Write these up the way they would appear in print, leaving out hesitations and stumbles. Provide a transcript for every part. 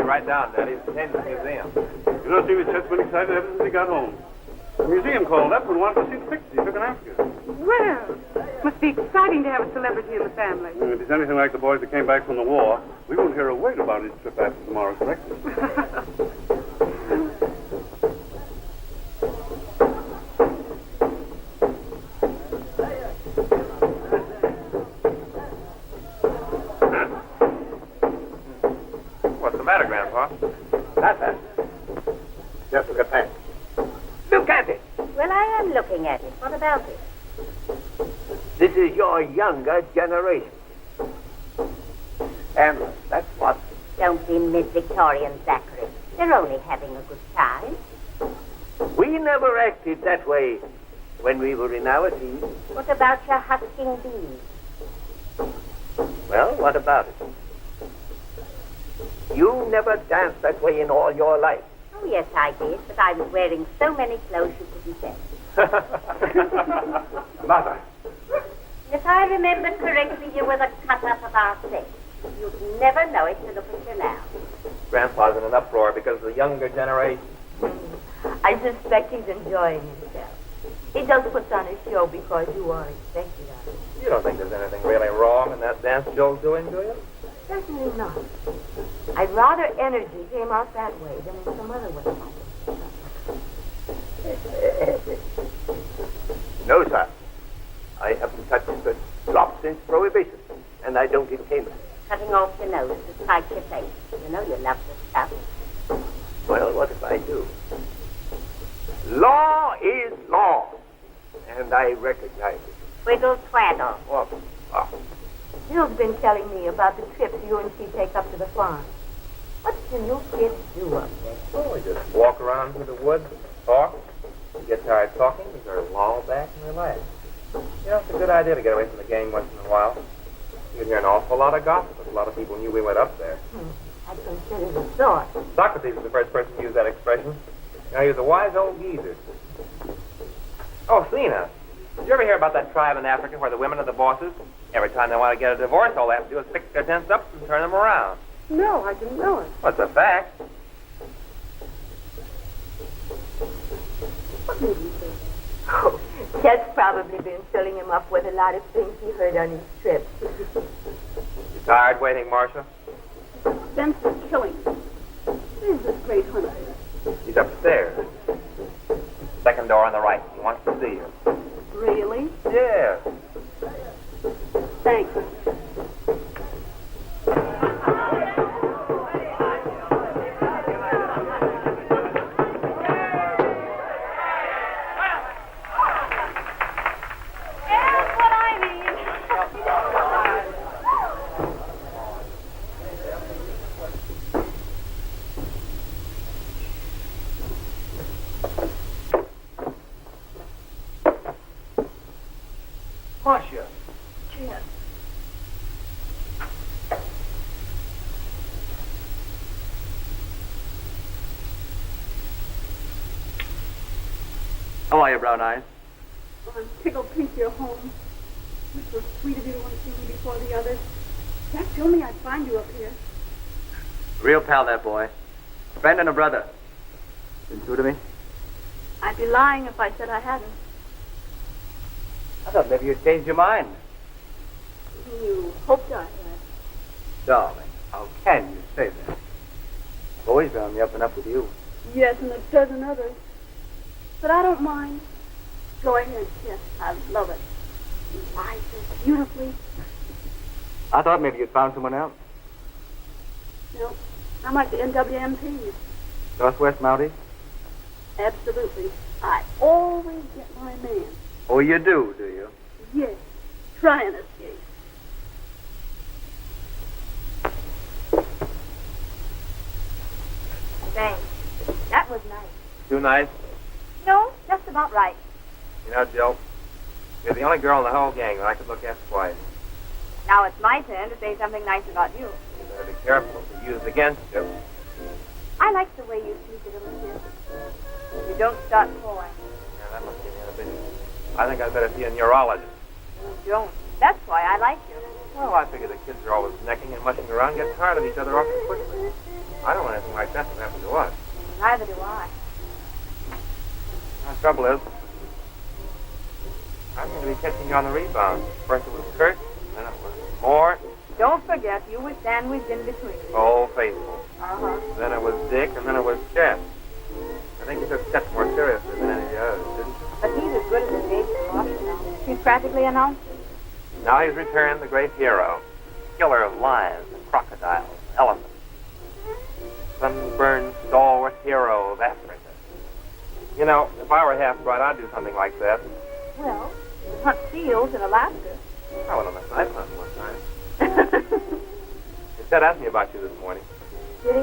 right down, Daddy. It's the museum. You know, Steve, Chet's been excited ever since he got home. The museum called up and wanted to see the pictures he took in Africa. Well, must be exciting to have a celebrity in the family. If he's anything like the boys that came back from the war, we won't hear a word about his trip after tomorrow's breakfast. What's the matter, Grandpa? Nothing. Just look at that. Look at it. Well, I am looking at it. What about it? This is your younger generation. And that's what. Don't be mid-Victorian, Zachary. They're only having a good time. We never acted that way when we were in our teens. What about your husking bees? Well, what about it? You never danced that way in all your life. Oh, yes, I did, but I was wearing so many clothes you couldn't tell. Mother. If I remember correctly, you were the cut-up of our sex. You'd never know it to look at you now. Grandpa's in an uproar because of the younger generation. I suspect he's enjoying himself. He just puts on a show because you are expected of it. You don't think there's anything really wrong in that dance Joe's doing, do you? Certainly not. I'd rather energy came out that way than in some other way. No, sir. I haven't touched a drop since Prohibition, and I don't intend to. Cutting off your nose to spite your face. You know you love the stuff. Well, what if I do? Law is law, and I recognize it. Twiddle twaddle. Oh. Jill's been telling me about the trips you and she take up to the farm. What do you kids do up there? Oh, we just walk around through the woods, talk. You get tired talking, you sort of loll back and relax. You know, it's a good idea to get away from the game once in a while. You can hear an awful lot of gossip. A lot of people knew we went up there. I consider the thought. Socrates was the first person to use that expression. You know, he was a wise old geezer. Oh, Selena, did you ever hear about that tribe in Africa where the women are the bosses? Every time they want to get a divorce, all they have to do is pick their tents up and turn them around. No, I didn't know it. What's a fact? What made you think? Oh, Chet's probably been filling him up with a lot of things he heard on his trips. You tired waiting, Marcia? Spencer's killing me. Where's this great hunter? He's upstairs. Second door on the right. He wants to see you. Really? Yeah. Thanks. Marcia. Chet. How are you, Brown Eyes? I'm tickled pink you're home. It was so sweet of you to want to see me before the others. Jack told me I'd find you up here. Real pal, that boy. Friend and a brother. Been true to me? I'd be lying if I said I hadn't. I thought maybe you'd changed your mind. You hoped I had. Darling, how can you say that? I've always been on the up and up with you. Yes, and a dozen others. But I don't mind. Go ahead, Chet. I love it. You lie so beautifully. I thought maybe you'd found someone else. No, I'm like the NWMPs. Northwest Mounties? Absolutely. I always get my man. Oh, you do you? Yes. Try and escape. Thanks. That was nice. Too nice? No, just about right. You know, Jill, you're the only girl in the whole gang that I could look at twice. Now it's my turn to say something nice about you. You better be careful if you use it against you. I like the way you speak it over here. You don't start pouring. Yeah, that must be the inhibition. I think I'd better see a neurologist. You don't. That's why I like you. Well, I figure the kids are always necking and mushing around, get tired of each other awfully quickly. I don't want anything like that to happen to us. Neither do I. The trouble is, I'm going to be catching you on the rebound. First it was Kurt, then it was Moore. Don't forget, you were sandwiched in between. Oh, faithful. Uh-huh. Then it was Dick, and then it was Chet. I think you took Chet more seriously than any of the others, didn't you? But he's as good as a baby boss, you know. He's practically announced it. Now he's returned the great hero, killer of lions and crocodiles and elephants. Sunburned, stalwart hero of Africa. You know, if I were half-bred, I'd do something like that. Well, you hunt seals in Alaska. I went on a knife hunt one time. Chet asked me about you this morning. Did he?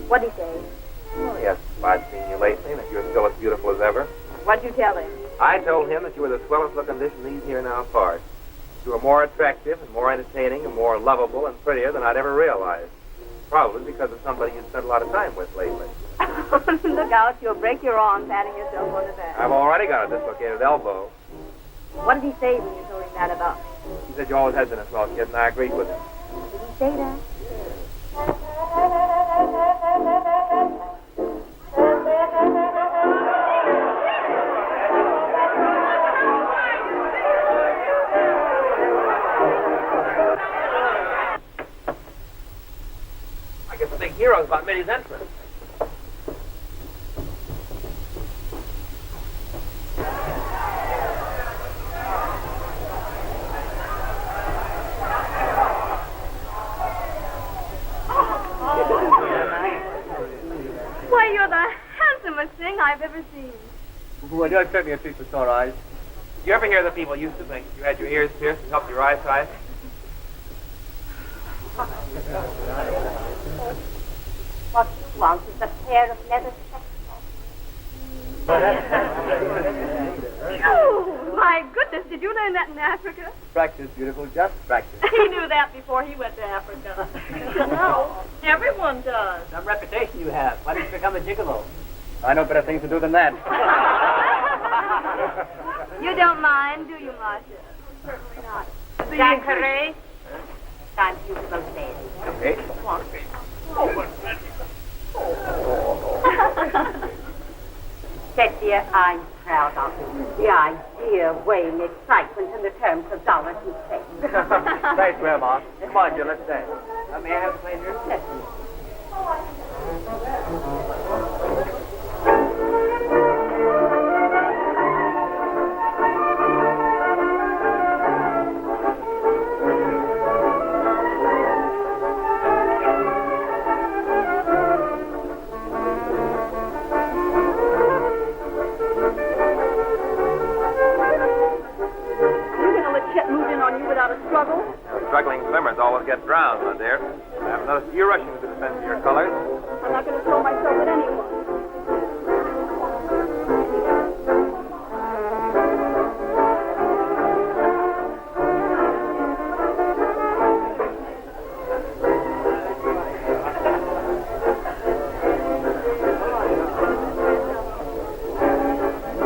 What'd he say? Well, he asked if I'd seen you lately and if you were still as beautiful as ever. What'd you tell him? I told him that you were the swellest looking dish in these here now parts. You were more attractive and more entertaining and more lovable and prettier than I'd ever realized. Probably because of somebody you'd spent a lot of time with lately. Look out, you'll break your arm patting yourself on the back. I've already got a dislocated elbow. What did he say when you told him that about me? He said you always had been a swell kid, and I agreed with him. Did he say that? I guess the big hero's about Mitty's entrance. Why, you're the handsomest thing I've ever seen. Well, don't set me a treat for sore eyes. You ever hear that people used to think you had your ears pierced and helped your eyesight? What you want is a pair of leather spectacles. Oh, my goodness, did you learn that in Africa? Practice, beautiful, just practice. He knew that before he went to Africa. No, everyone does. Some reputation you have. Why don't you become a gigolo? I know better things to do than that. You don't mind, do you, Marcia? Certainly not. Zachary, time for you to go to bed. Okay. Chet, dear, I'm proud of you. The idea, weighing excitement in the terms of dollars and cents. Thanks, Grandma. Come on, Jill, let's dance. May I have the pleasure? Certainly. You're going to let Chet move in on you without a struggle? Struggling swimmers always get drowned, my dear. I haven't noticed you rushing to the defense of your colors. I'm not going to throw myself at anyone.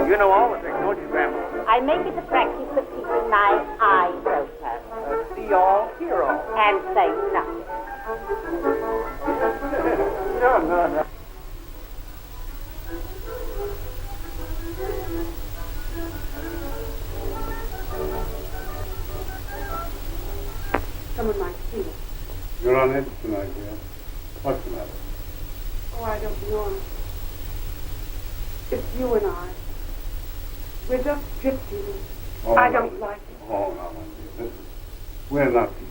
You know all the tricks, don't you, Grandma? I make it a practice of keeping my eyes open See all, hear all. and say nothing. No. Someone might see it. You're on edge tonight, dear. What's the matter? Oh, I don't know. It's you and I. We're just drifting. Oh, I no. don't like it. Oh, no, my dear. Listen. We're not people.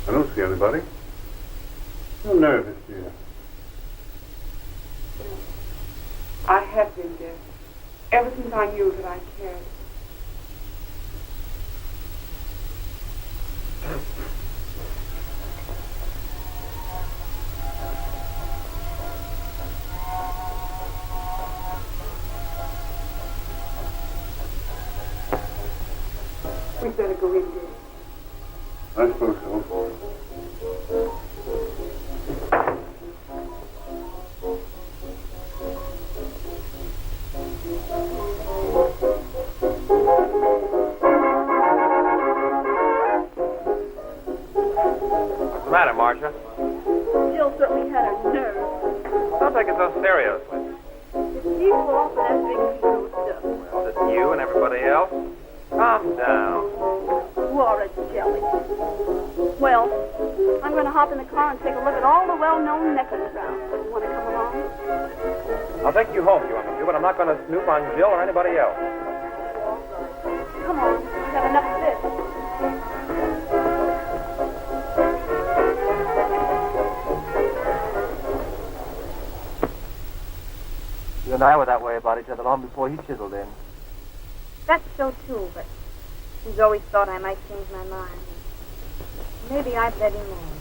I don't see anybody. You're nervous, dear. I have been there. Ever since I knew that I cared. We better go in there. I suppose so. What's the matter, Marcia? Jill certainly had her nerve. Don't take it so seriously. If she falls for that big ego stuff. Well, just you and everybody else. Calm down. You are a jelly. Well, I'm going to hop in the car and take a look at all the well-known necklace rounds. You want to come along? I'll take you home if you want me to, but I'm not going to snoop on Jill or anybody else. Come on. We've got enough of this. You and I were that way about each other long before he chiseled in. That's so too, but he's always thought I might change my mind. Maybe I'd let him on.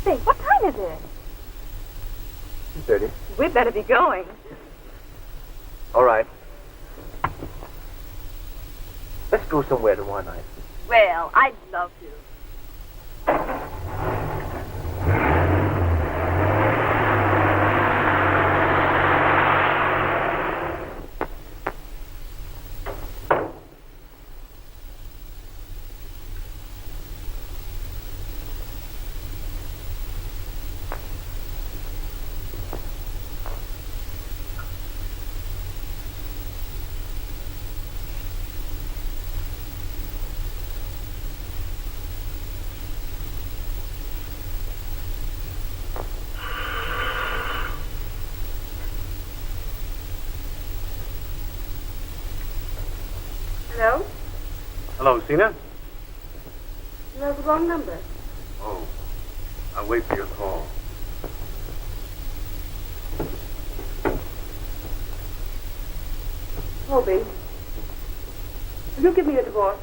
Say, what time is it? 2:30. We better be going. All right. Let's go somewhere tomorrow night. Well, I'd love to. Hello? Hello, Cena? You have the wrong number. Oh, I'll wait for your call. Colby, will you give me a divorce?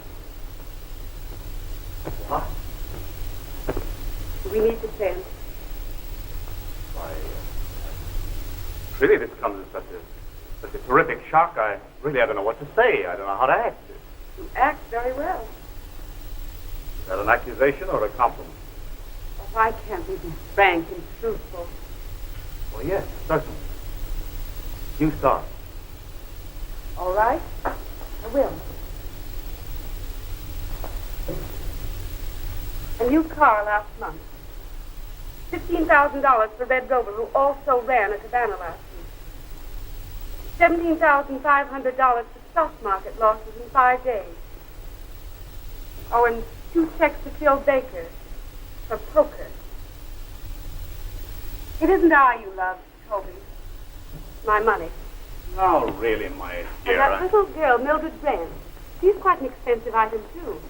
What? We need to change. Why, really, this comes as such a terrific shock. I don't know what to say. I don't know how to act. You act very well. Is that an accusation or a compliment? Well, why can't we be frank and truthful? Well, yes, certainly. You start. All right, I will. A new car last month. $15,000 for Red Rover, who also ran at Havana last week. $17,500 for stock market losses in 5 days. Oh, and 2 checks to Phil Baker for poker. It isn't I you love, Toby. It's my money. No, really, my And dear. that little girl, Mildred Grant. She's quite an expensive item, too.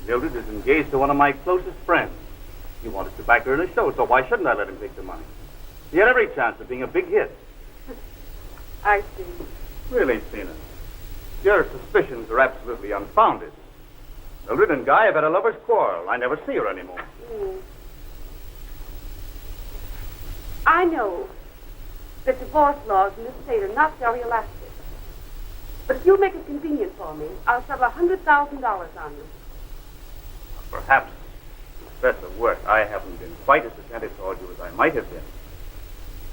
Mildred is engaged to one of my closest friends. He wanted to back her in a show, so why shouldn't I let him take the money? He had every chance of being a big hit. I see. Really, Cena, your suspicions are absolutely unfounded. Mildred and Guy have had a lover's quarrel. I never see her anymore. I know that divorce laws in this state are not very elastic. But if you make it convenient for me, I'll settle $100,000 on you. Perhaps, to stress of work, I haven't been quite as attentive toward you as I might have been.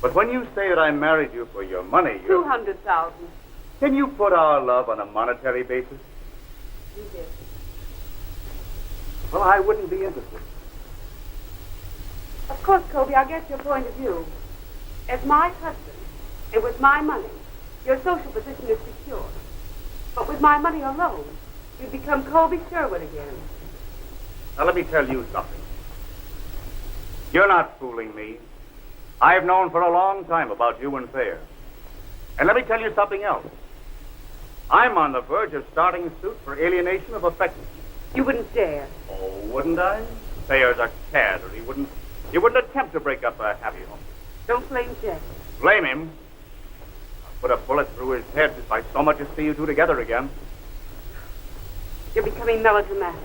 But when you say that I married you for your money, you're... $200,000. Can you put our love on a monetary basis? You did. Well, I wouldn't be interested. Of course, Kobe, I get your point of view. As my husband, and with my money, your social position is secure. But with my money alone, you become Colby Sherwood again. Now, let me tell you something. You're not fooling me. I've known for a long time about you and Thayer. And let me tell you something else. I'm on the verge of starting suit for alienation of affection. You wouldn't dare. Oh, wouldn't I? Thayer's a cad, or he wouldn't attempt to break up a happy home. Don't blame Jack. Blame him? I'll put a bullet through his head if I so much as see you two together again. You're becoming melodramatic.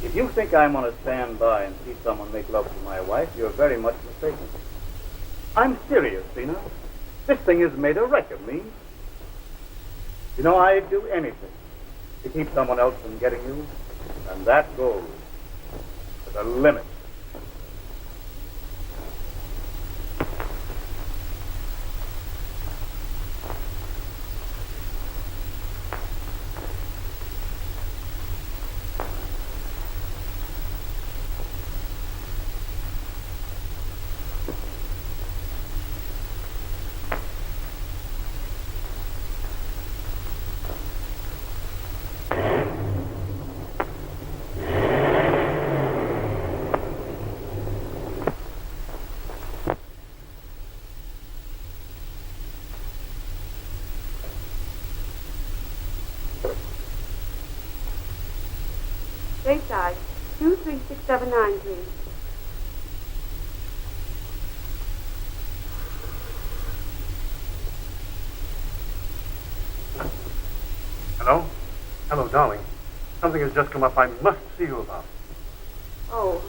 If you think I'm going to stand by and see someone make love to my wife, you're very much mistaken. I'm serious, Cena. This thing has made a wreck of me. You know, I'd do anything to keep someone else from getting you, and that goes to the limit. Bayside, 23679, please. Hello? Hello, darling. Something has just come up I must see you about. Oh,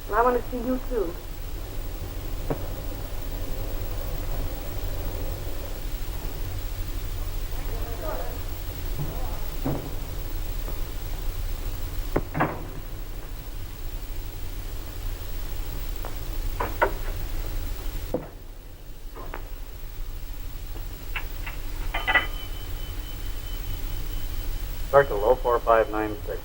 well, I want to see you, too. Circle 04596.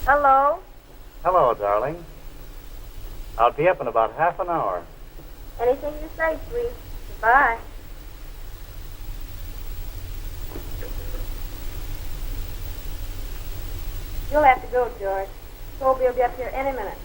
Hello? Hello, darling. I'll be up in about half an hour. Anything you say, sweet. Bye. You'll have to go, George. Colby will be up here any minute.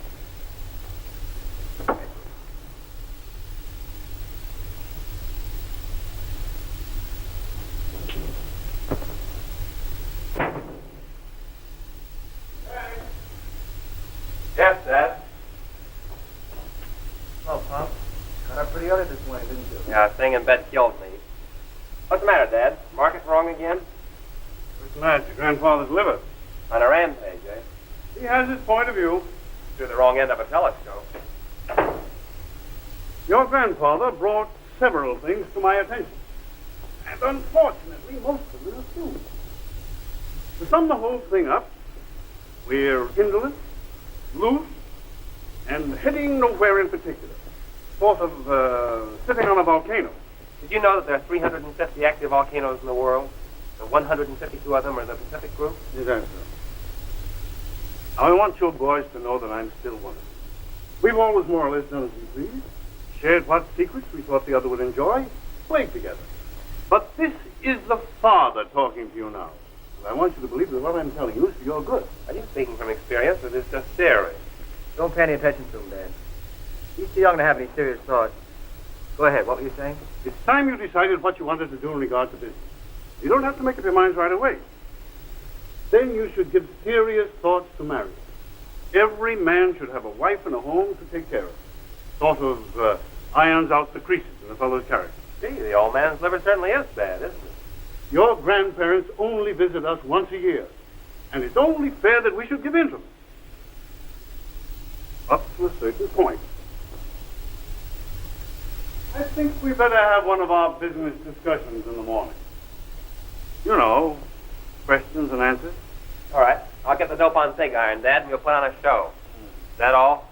Yes, Dad. Oh, Pop. Got up pretty early this morning, didn't you? Yeah, staying in bed killed me. What's the matter, Dad? Market wrong again? What's the matter? Your grandfather's liver. On a rampage, eh? He has his point of view. Through the wrong end of a telescope. Your grandfather brought several things to my attention. And unfortunately, most of them are true. To sum the whole thing up, we're indolent, loose, and heading nowhere in particular. Sort of sitting on a volcano. Did you know that there are 350 active volcanoes in the world? And 152 of them are in the Pacific Group? Is that so? I want your boys to know that I'm still one of them. We've always more or less done as we pleased, shared what secrets we thought the other would enjoy, played together. But this is the father talking to you now. And I want you to believe that what I'm telling you is for your good. Are you speaking from experience, or is this just theory? Don't pay any attention to him, Dad. He's too young to have any serious thoughts. Go ahead. What were you saying? It's time you decided what you wanted to do in regard to business. You don't have to make up your minds right away. Then you should give serious thoughts to marriage. Every man should have a wife and a home to take care of. Sort of irons out the creases in a fellow's character. Gee, the old man's liver certainly is bad, isn't it? Your grandparents only visit us once a year, and it's only fair that we should give in to them. Up to a certain point. I think we better have one of our business discussions in the morning. You know, questions and answers. All right. I'll get the dope on pig iron, Dad, and we'll put on a show. Is that all?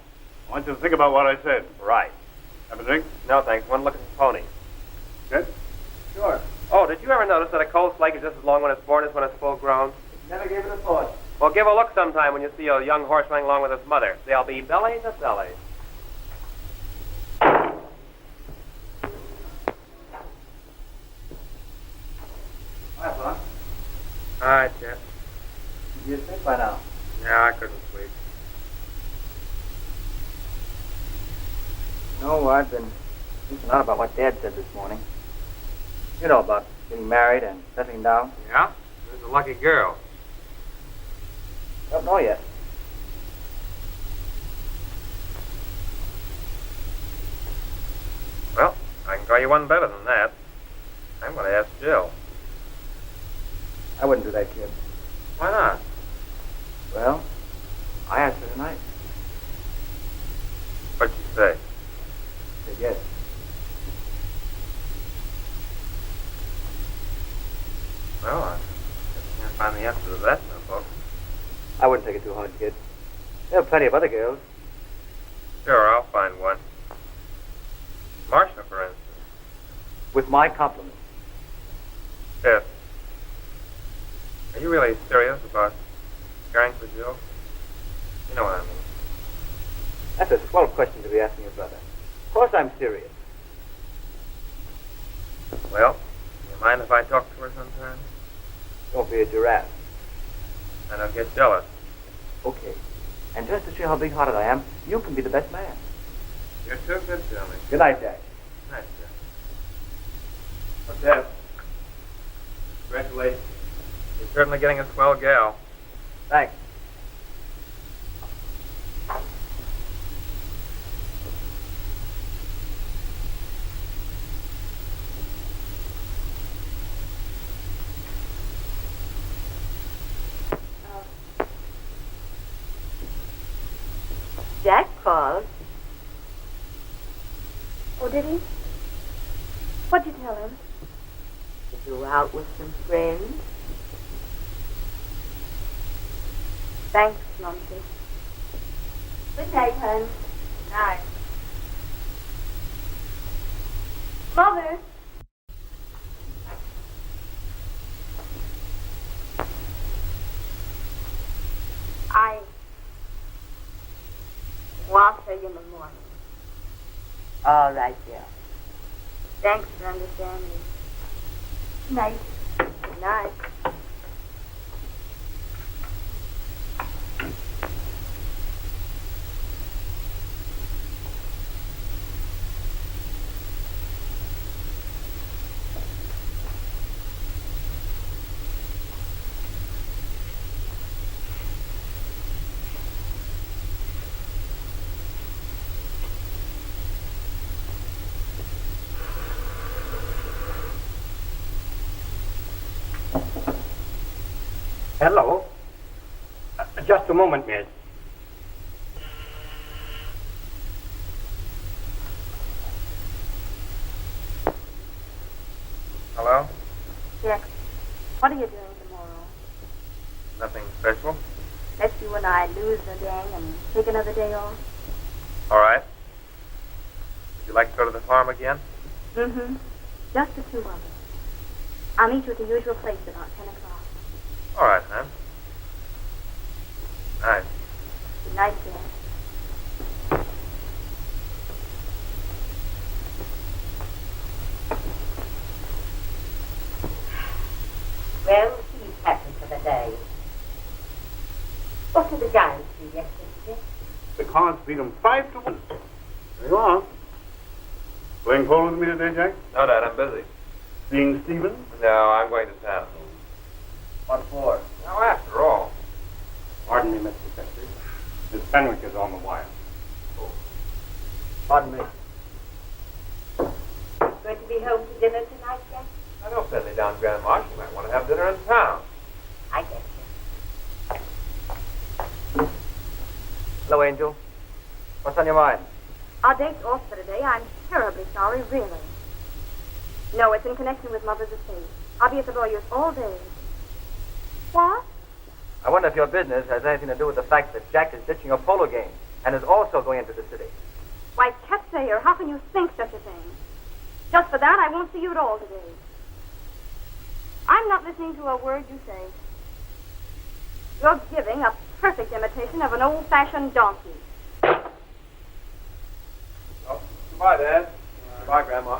I want you to think about what I said. Right. Have a drink? No, thanks. One look at the pony. Good? Sure. Oh, did you ever notice that a colt snake is just as long when it's born as when it's full grown? Never gave it a thought. Well, give a look sometime when you see a young horse running along with its mother. They'll be belly to belly. Hi, Pop. All right, Jeff. You sleep by now. Yeah, I couldn't sleep. No, I've been thinking a lot about what Dad said this morning. You know, about getting married and settling down. Yeah? There's a lucky girl. Don't know yet. Well, I can tell you one better than that. I'm going to ask Jill. I wouldn't do that, kid. Why not? Well, I asked her tonight. What'd she say? Said yes. Well, I can't find the answer to that in the book. I wouldn't take it too hard, kid. There are plenty of other girls. Sure, I'll find one. Marcia, for instance. With my compliments. Yes. Are you really serious about caring for Jill? You know what I mean. That's a swell question to be asking your brother. Of course I'm serious. Well, do you mind if I talk to her sometime? Don't be a giraffe. I don't get jealous. Okay. And just to show how big-hearted I am, you can be the best man. You're too good to me. Good night, Jack. Nice, sir. What's that? Congratulations. You're certainly getting a swell gal. Thanks. Jack called. Oh, did he? What'd you tell him? That you were out with some friends. Thanks, Mumsy. Good night, hon. Night. Mother. Well, I'll tell you in the morning. All right, dear. Thanks for understanding. Night. Good night. Hello. Just a moment, miss. Hello? Jack, what are you doing tomorrow? Nothing special? Let's you and I lose the gang and take another day off. All right. Would you like to go to the farm again? Mm-hmm. Just the two of us. I'll meet you at the usual place about 10 o'clock. All right, then. Nice. Good night, Jack. Well, he's happy for the day. What did the Giants do yesterday? The Cards beat them 5-1. There you are. Playing polo with me today, Jack? No, Dad, I'm busy. Seeing Stephen? No, I'm going to town. What for? Now, after all. Pardon me, Mr. Chester. Miss Fenwick is on the wire. Pardon me. Going to be home to dinner tonight, Jack? I don't send me down, Grandma. You might want to have dinner in town. I guess so. Hello, Angel. What's on your mind? Our date's off for today. I'm terribly sorry, really. No, it's in connection with Mother's estate. I'll be at the lawyer's all day. What? I wonder if your business has anything to do with the fact that Jack is ditching a polo game and is also going into the city. Why, Catsayer, how can you think such a thing? Just for that, I won't see you at all today. I'm not listening to a word you say. You're giving a perfect imitation of an old-fashioned donkey. Oh, goodbye, Dad. Goodbye, Grandma.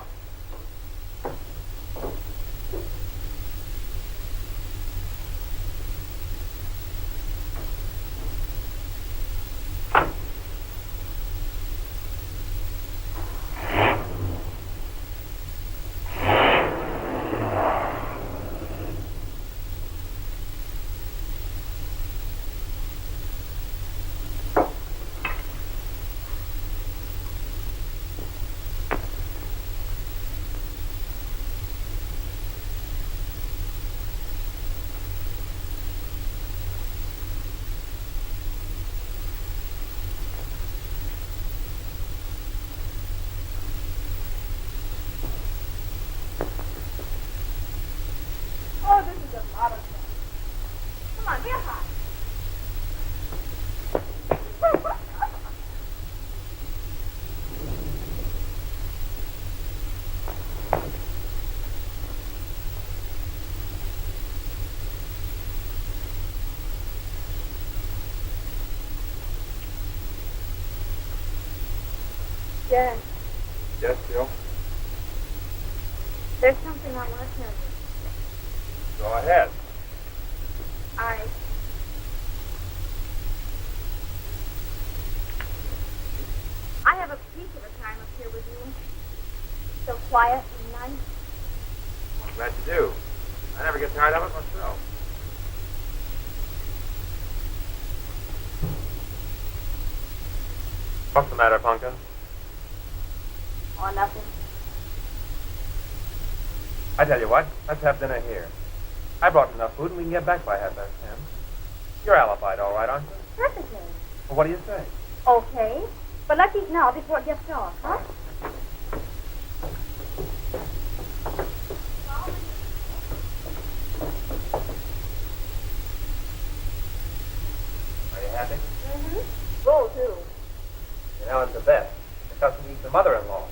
Oh, this is a lot of fun. Come on, get high. Jack, Yes, Jill? there's something I want to tell you. Go ahead. I have a peace of a time up here with you. So quiet and nice. I'm glad you do. I never get tired of it myself. What's the matter, Punka? Or nothing. I tell you what, let's have dinner here. I brought enough food and we can get back by 10:30. You're alibied all right, aren't you? Perfectly. Well, what do you say? Okay. But let's eat now before it gets dark, huh? Are you happy? Mm-hmm. Roll, too. You know, it's the best. The custom eats the mother-in-law.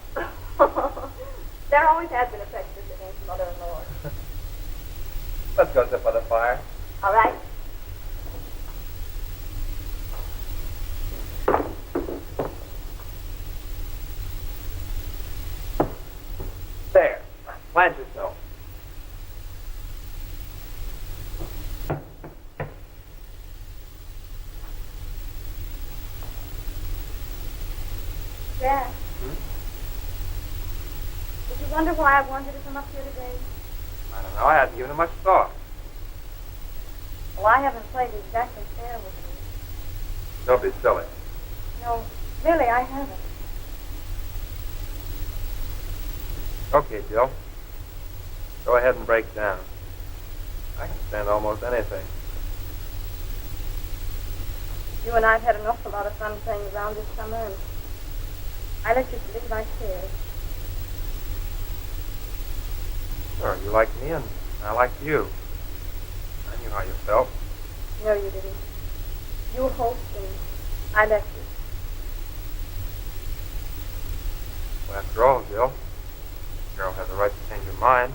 There always has been a prejudice against mother-in-law. Let's go sit by the fire. All right. There. Plant yourself. Dad. Did you wonder why I wanted to come up here today? I don't know. I hadn't given it much thought. Well, I haven't played exactly fair with you. Don't be silly. No, really, I haven't. Okay, Jill. Go ahead and break down. I can stand almost anything. You and I have had an awful lot of fun playing around this summer, and I let you believe I cared. Sure, you liked me and I liked you. I knew how you felt. No, you didn't. You hoped, and I let you. Well, after all, Jill, a girl has a right to change her mind.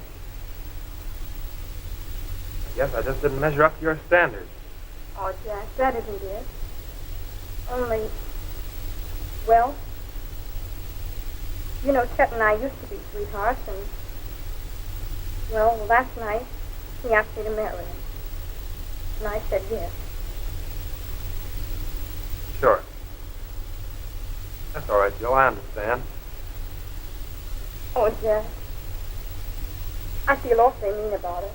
I guess I just didn't measure up to your standards. Oh, Jack, that isn't it. Only, well, you know, Chet and I used to be sweethearts, and, well, last night, he asked me to marry him. And I said yes. Sure. That's all right, Jill. I understand. Oh, Jack, I feel awfully mean about it,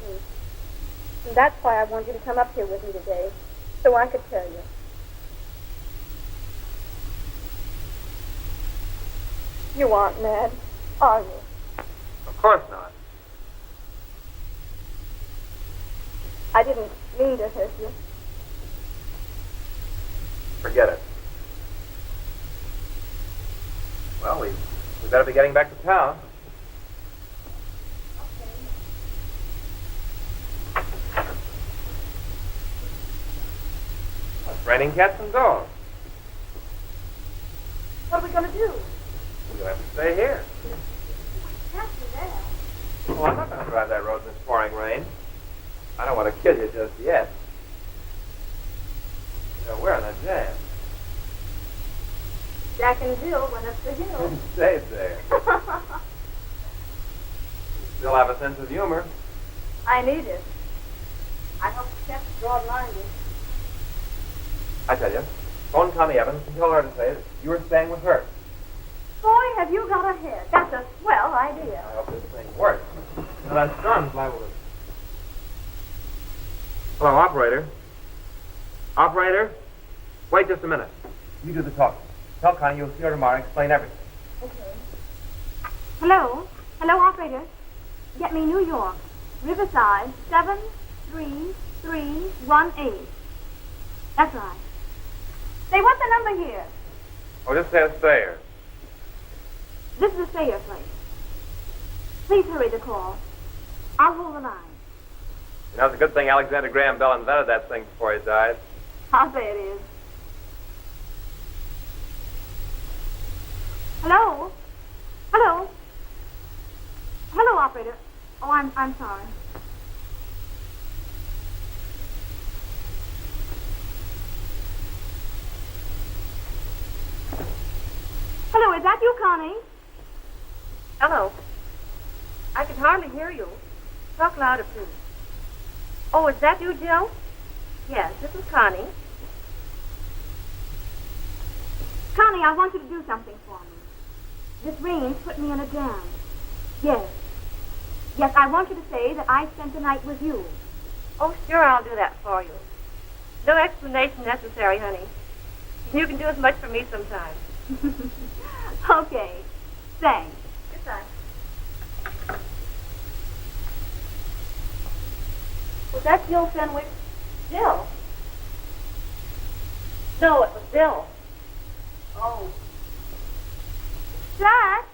and that's why I wanted you to come up here with me today, so I could tell you. You aren't mad, are you? Of course not. I didn't mean to hurt you. Forget it. Well, we better be getting back to town. It's raining cats and dogs. What are we going to do? You'll have to stay here. Can't do that. Well, I'm not going to drive that road in this pouring rain. I don't want to kill you just yet. You know, we're in a jam. Jack and Jill went up the hill. Stay there. You still have a sense of humor. I need it. I hope you kept broad-minded. I tell you, phone Connie Evans and tell her to say that you were staying with her. Boy, have you got a head. That's a swell idea. I hope this thing works. Now that storm's liable to... Hello, operator. Operator? Wait just a minute. You do the talking. Tell Connie you'll see her tomorrow and explain everything. Okay. Hello? Hello, operator. Get me New York. Riverside, 73318. That's right. Say, what's the number here? Oh, just say a Sayer. This is the Sayer place. Please hurry the call. I'll hold the line. You know, it's a good thing Alexander Graham Bell invented that thing before he died. I'll say it is. Hello? Hello? Hello, operator. Oh, I'm sorry. Hello, is that you, Connie? Hello. I can hardly hear you. Talk louder, please. Oh, is that you, Jill? Yes, this is Connie. Connie, I want you to do something for me. This rain's put me in a jam. Yes. Yes, I want you to say that I spent the night with you. Oh, sure, I'll do that for you. No explanation necessary, honey. You can do as much for me sometime. Okay. Thanks. Goodbye. Was that Jill Fenwick? Jill? No, it was Bill. Oh. Jack?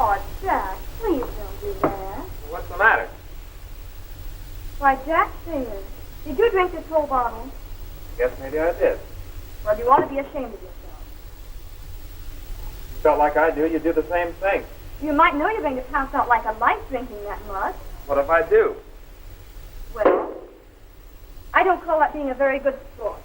Oh, Jack, please don't do that. What's the matter? Why, Jack said, did you drink this whole bottle? Guess maybe I did. Well, you ought to be ashamed of yourself. You felt like I do, you do the same thing. You might know you're going to pass out like a light drinking that much. What if I do? Well, I don't call that being a very good sport.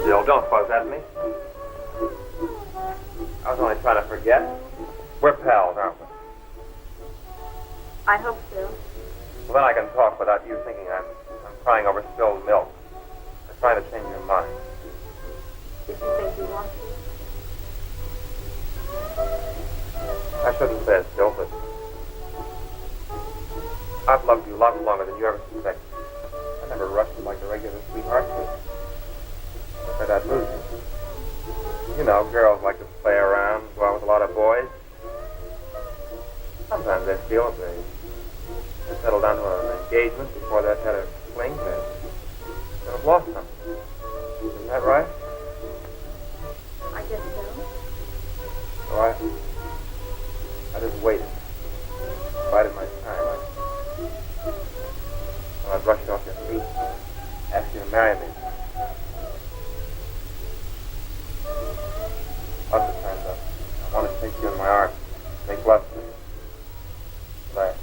Jill, don't fuss at me. I was only trying to forget. We're pals, aren't we? I hope so. Well, then I can talk without you thinking I'm crying over spilled milk. I'm trying to change your mind. If you think you want to. I shouldn't say it, Jill, but I've loved you lots longer than you ever suspected. I never rushed you like a regular sweetheart, but afraid I'd lose you. You know, girls like to play around, go out with a lot of boys. Sometimes they feel if they settle down to an engagement before they've had a fling, they've lost something. Isn't that right? I guess so. So I just waited. Bided my time. I brushed off your feet, asked you to marry me. Lots of times I want to take you in my arms, make love to you. But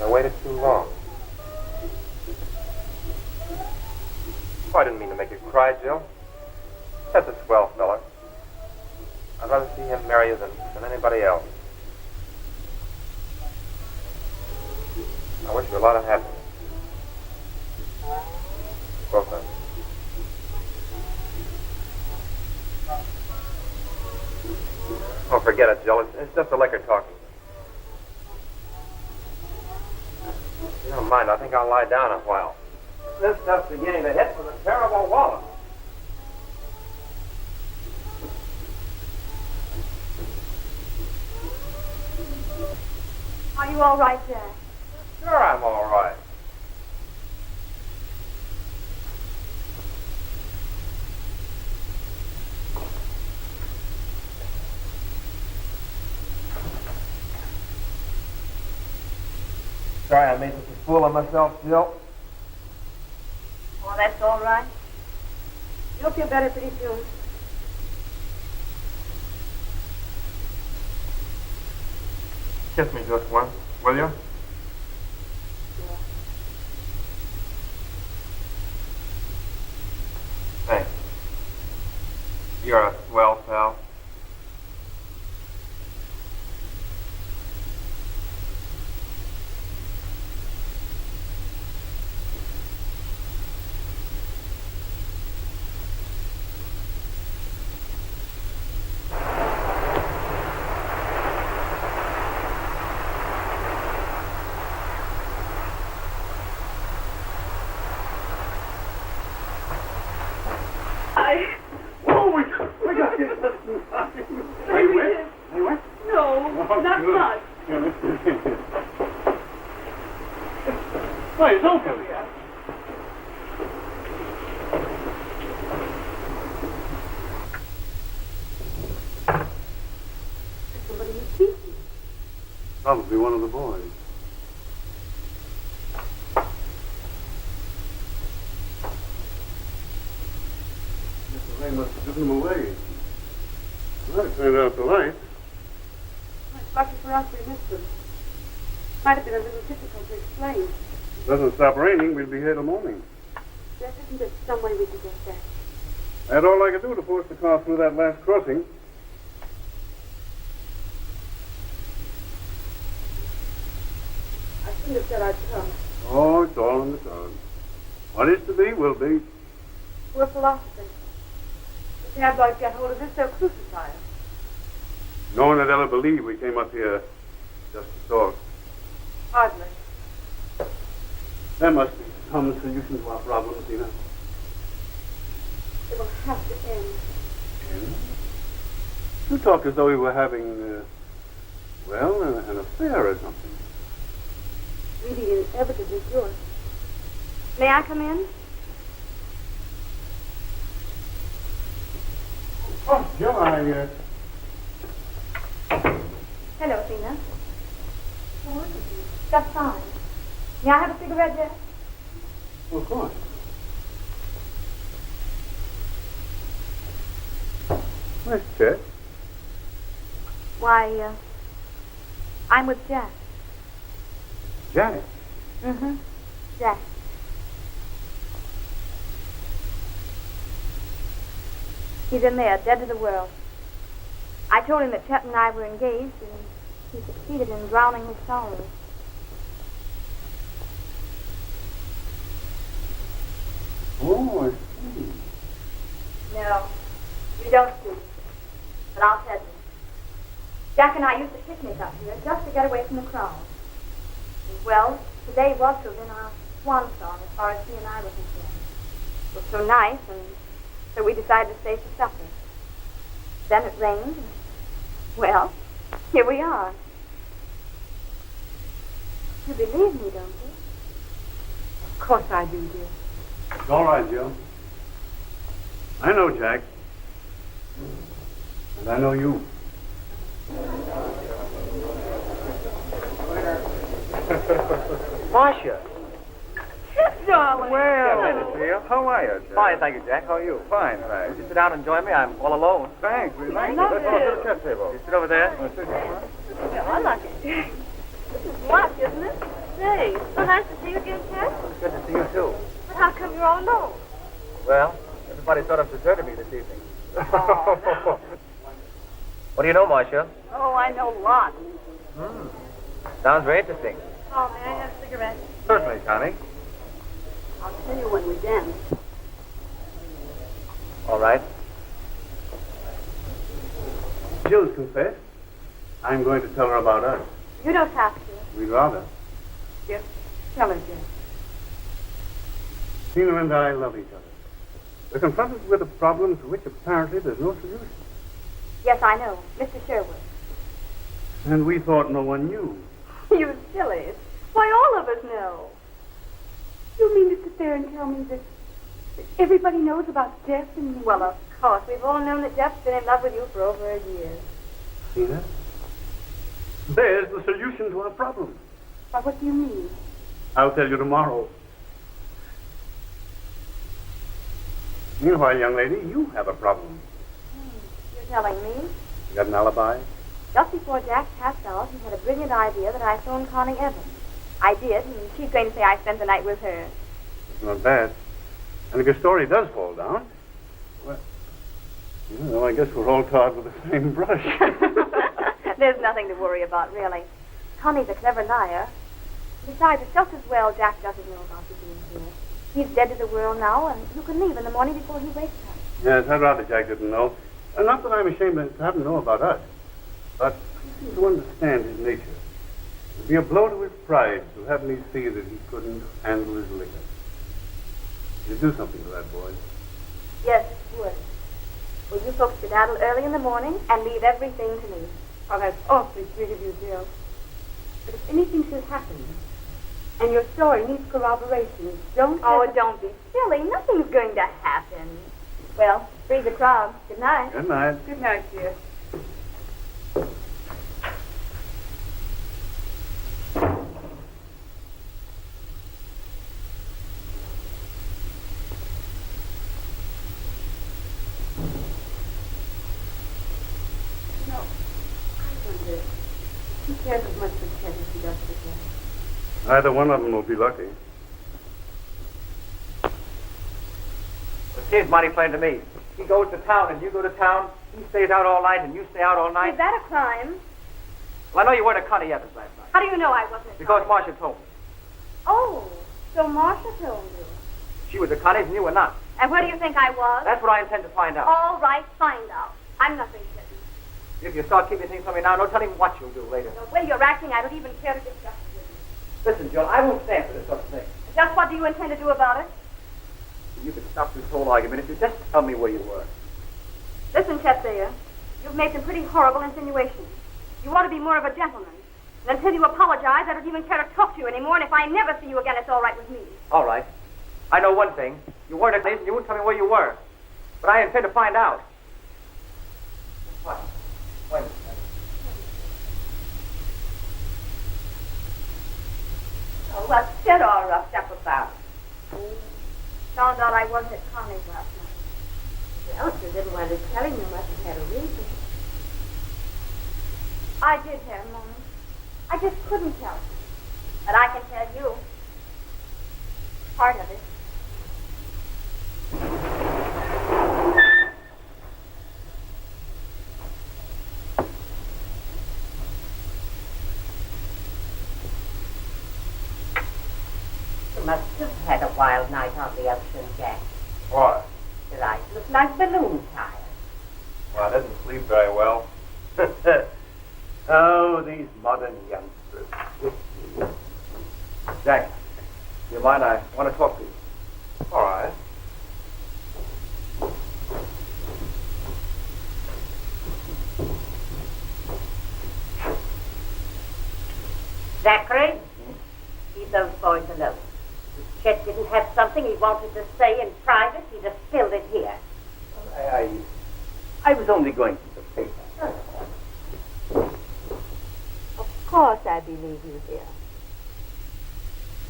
I waited too long. Oh, I didn't mean to make you cry, Jill. That's a swell fella. I'd rather see him marry you than anybody else. I wish you a lot of happiness. Both of you. Oh, forget it, Jill. It's just a liquor talking. If you don't mind, I think I'll lie down a while. This stuff's beginning to hit with a terrible wallop. Are you all right, Jack? Sure, I'm all right. Sorry I made such a fool of myself, Jill. Oh, that's all right. You'll feel better pretty soon. Kiss me just once, will you? Thanks. You're a swell pal. Oh, we got this. Why, it's open. Somebody who's speaking. Probably one of the boys. Mr. Ray must have driven them away. Well, it turned out the light. Well, it's lucky for us we missed them. Might have been a little difficult to explain. It doesn't stop raining, we'll be here till morning. There isn't there some way we could get back? That's all I could do to force the car through that last crossing. I shouldn't have said I'd come. Oh, it's all in the cards. What is to be will be. We're philosophers. The tabloids get hold of this, they'll crucify us. No one would ever believe we came up here just to talk. Hardly. There must be some solution to our problems, Tina. It will have to end. And you talk as though we were having, well, an affair or something. Really inevitably yours. May I come in? Oh, Joe, Hello, Tina. How are you? Just fine. May I have a cigarette, Jack? Of course. Where's Chet? Why, I'm with Jack. Jack. Mm-hmm. Jack. He's in there, dead to the world. I told him that Chet and I were engaged, and he succeeded in drowning his sorrows. Oh, I see. No, you don't see. But I'll tell you. Jack and I used to picnic up here just to get away from the crowd. And, well, today was to have been our swan song as far as he and I were concerned. It was so nice, and so we decided to stay for supper. Then it rained, and, well, here we are. You believe me, don't you? Of course I do, dear. It's all right, Joe. I know Jack. And I know you. Marcia. Darling. Well, Good to see you. How are you, Jack? Fine, thank you, Jack. How are you? Fine, thanks. You sit down and join me. I'm all alone. Thanks. We like it. love Let's go it. to the chess table. You sit over there. Sit here. Yeah, I like it. This is luck, isn't it? Say, so nice to see you again, Ted. Good to see you, too. But how come you're all alone? Well, everybody sort of deserted me this evening. What do you know, Marcia? Oh, I know lots. Sounds very interesting. Oh, may I have a cigarette? Certainly, Connie. I'll tell you when we dance. All right. Jill's confessed. I'm going to tell her about us. You don't have to. We'd rather. Yes. Tell her, dear. Tina and I love each other. We're confronted with a problem to which apparently there's no solution. Yes, I know. Mr. Sherwood. And we thought no one knew. You silly. Why, all of us know. You mean to sit there and tell me that everybody knows about Jeff and me? Well, of course. We've all known that Jeff's been in love with you for over a year. Tina? There's the solution to our problem. Why, what do you mean? I'll tell you tomorrow. Meanwhile, young lady, you have a problem. You're telling me? You got an alibi? Just before Jack passed out, he had a brilliant idea that I phone Connie Evans. I did, and she's going to say I spent the night with her. It's not bad. And if your story does fall down, well, I guess we're all tarred with the same brush. There's nothing to worry about, really. Connie's a clever liar. Besides, it's just as well Jack doesn't know about you being here. He's dead to the world now, and you can leave in the morning before he wakes up. Yes, I'd rather Jack didn't know. Not that I'm ashamed to have him know about us, but he seems to understand his nature. It would be a blow to his pride to have me see that he couldn't handle his liquor. You do something to that boy. Yes, it would. Well, you folks skedaddle early in the morning and leave everything to me. Oh, that's awfully sweet of you, Jill. But if anything should happen, And your story needs corroboration. Don't Oh, don't be silly. Nothing's going to happen. Well, free the crowd. Good night. Good night. Good night, dear. No, I wonder if he cares as much for Ted as he does for Jack. Either one of them will be lucky. It seems mighty plain to me. He goes to town and you go to town. He stays out all night and you stay out all night. Is that a crime? Well, I know you weren't at Connie Evans last night. How do you know I wasn't at Because Connie's? Marcia told me. Oh, so Marcia told you. She was at Connie's and you were not. And where do you think I was? That's what I intend to find out. All right, find out. I'm nothing hidden. If you start keeping things from me now, no telling what you'll do later. The way you're acting, I don't even care to discuss it with you. Listen, Jill, I won't stand for this sort of thing. Just what do you intend to do about it? You could stop this whole argument if you just tell me where you were. Listen, Chet Thayer, you've made some pretty horrible insinuations. You ought to be more of a gentleman. And until you apologize, I don't even care to talk to you anymore, and if I never see you again, it's all right with me. All right. I know one thing. You weren't at Connie's and you wouldn't tell me where you were. But I intend to find out. What? Wait a minute. Oh, what's Ted all roughed up about? Found out I wasn't at Connie's last night. Well, if you didn't want to tell him, you must have had a reason. I did have moments. I just couldn't tell him. But I can tell you part of it. You must have had a wild night on the ocean, Jack. Why? Your eyes look like balloon tires. Well, I didn't sleep very well. Oh, these modern youngsters. Jack, do you mind? I want to talk to you. All right. Zachary, leave those boys alone. If Chet didn't have something he wanted to say in private, he'd have spilled it here. I was only going to the paper. Of course I believe you, dear.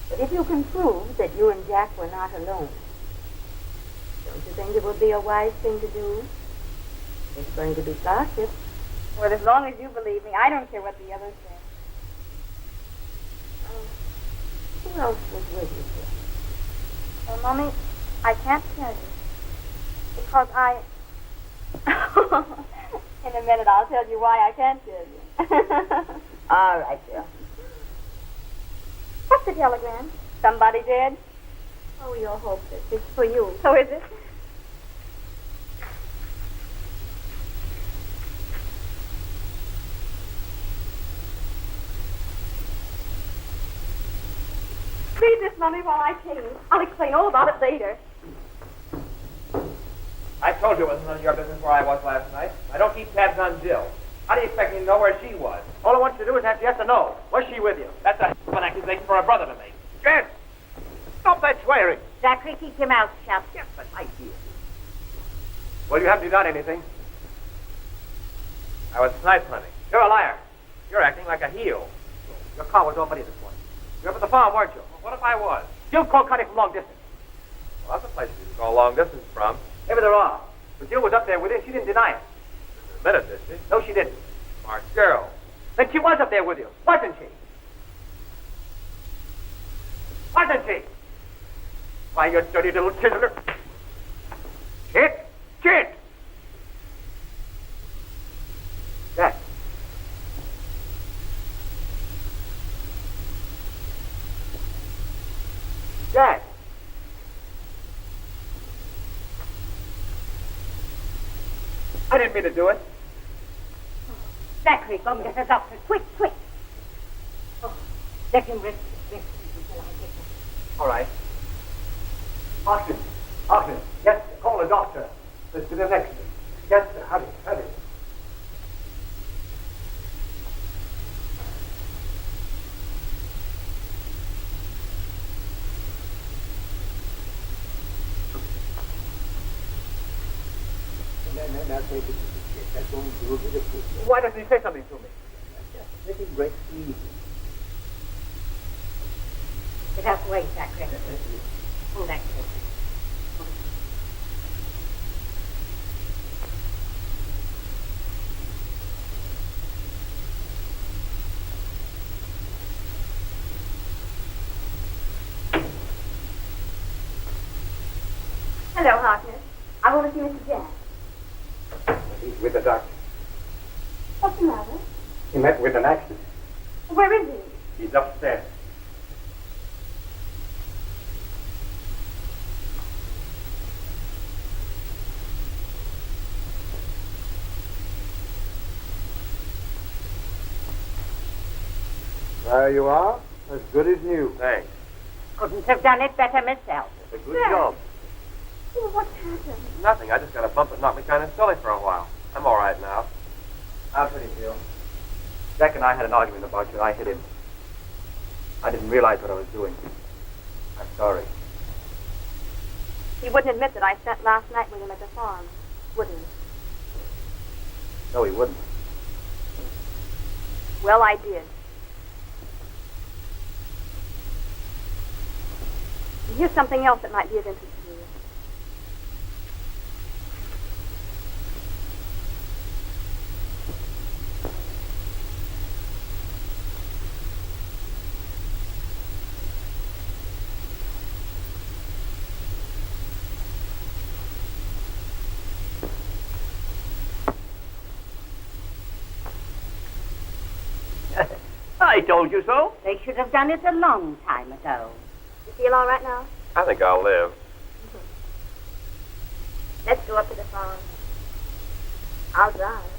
But if you can prove that you and Jack were not alone, don't you think it would be a wise thing to do? It's going to be gossip. Well, as long as you believe me, I don't care what the others say. Who else was with you, dear? Well, Mommy, I can't tell you. Because I... In a minute, I'll tell you why I can't tell you. All right, dear. What's the telegram? Somebody dead? Oh, you're hopeless. It's for you. So is it? Read this, Mommy, while I change. I'll explain all about it later. I told you it wasn't none of your business where I was last night. I don't keep tabs on Jill. How do you expect me to know where she was? All I want you to do is answer yes or no. Was she with you? That's an accusation for a brother to make. Jen! Stop that swearing! Zachary, keep your mouth shut. Yes, but I hear. Well, you haven't done anything. I was snipe hunting. You're a liar. You're acting like a heel. Your car was already at this point. You were up at the farm, weren't you? Well, what if I was? You called Connie from long distance. Well, lots of places you can go a long distance from. Maybe there are. But Jill was up there with you. She didn't deny it. Admitted, did she? No, she didn't. Smart girl. Then she was up there with you, wasn't she? Wasn't she? Why, you dirty little chiseler. Chit! Chit! Jack. Jack. I didn't mean to do it. Zachary, go and get a doctor. Quick, quick. Oh, let him rest until I get him. All right. Austin. Austin. Yes, call a doctor. There's been an accident. Yes, sir. Hurry, hurry. say this is the kid. That's going to do a bit of good. Why doesn't he say something to me? Just let him rest easy. Get out the way, Jack. Hold that kid. Hello, Harkness. I want to see Mr. Jack. He's with the doctor. What's the matter? He met with an accident. Where is he? He's upstairs. There you are, as good as new. Thanks. Couldn't have done it better myself. It's a good job. Oh, what's happened? Nothing. I just got a bump that knocked me kind of silly for a while. I'm all right now. I'll tell you, Bill. Jack and I had an argument about you. I hit him. I didn't realize what I was doing. I'm sorry. He wouldn't admit that I spent last night with him at the farm, wouldn't he? No, he wouldn't. Well, I did. And here's something else that might be of interest to you. I told you so. They should have done it a long time ago. You feel all right now? I think I'll live. Let's go up to the farm. I'll drive.